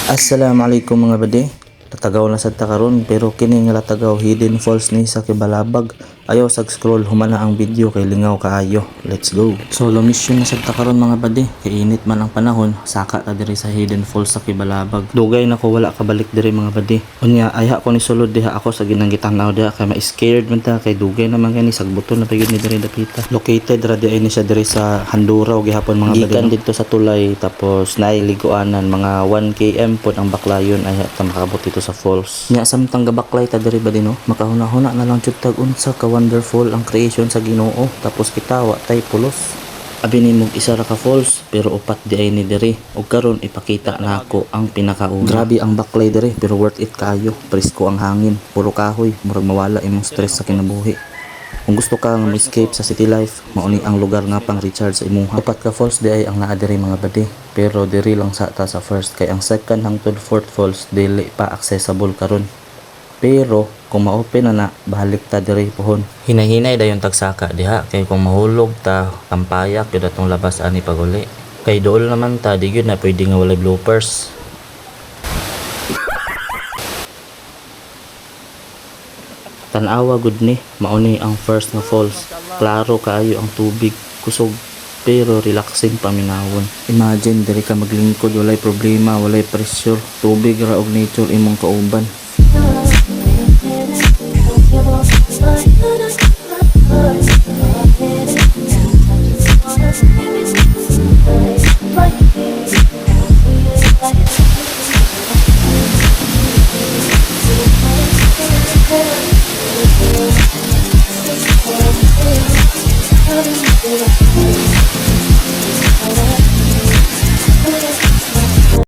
Assalamualaikum mga bade. Tatagaw na sad ta karon pero kini nga latagaw hidden falls ni sa Kibalabag. Ayaw sag scroll humana ang video kay lingaw kaayo. Let's go. Solo mission na sad ta karon mga bade. Kay init man ang panahon, saka ta diri sa hidden falls sa Kibalabag. Dugay na ko wala kabalik diri mga bade. Unya ayha ko ni sulod diha ako sa ginanggitanaw diha kay ma-scared man ta kay dugay naman kani sagbuton na pagid ni diri dapita. Located ra di ni siya diri sa Handuraw gihapon mga bade. Gikan dito sa tulay tapos naay liguanan mga 1 km pod ang baklayon ay ta makabot dito sa falls. Nya samtang gabaklay ta diri ba no? Makahuna-huna na lang jud tag unsa ka wonderful ang creation sa Ginoo tapos kita wa tay pulos. Abi ni mong isa ra ka falls pero upat di ay ni diri ug karon ipakita na ako ang pinakauna. Grabe ang baklay diri pero worth it kaayo. Presko ang hangin, puro kahoy, murag mawala imong stress sa kinabuhi. Kung gusto ka nga escape sa city life, mauni ang lugar nga pang recharge sa imuha. Upat ka falls di ay ang naa diri mga bade. Pero diri lang sa ta sa first kay ang second hangtod fourth falls dili pa accessible karon. Pero kung ma-open na balik ta diri pohon. Hinahinay dayon tagsaka diha kay kung mahulog ta tampayak gyud atong labas ani paguli. Kay dool naman ta di gyud na pwede nga walay bloopers. Tanawa gud ni mauni ang first na falls. Klaro kaayo ang tubig, kusog pero relaxing paminawon. Imagine diri ka maglingkod walay problema, walay pressure, tubig ra og nature imong kauban.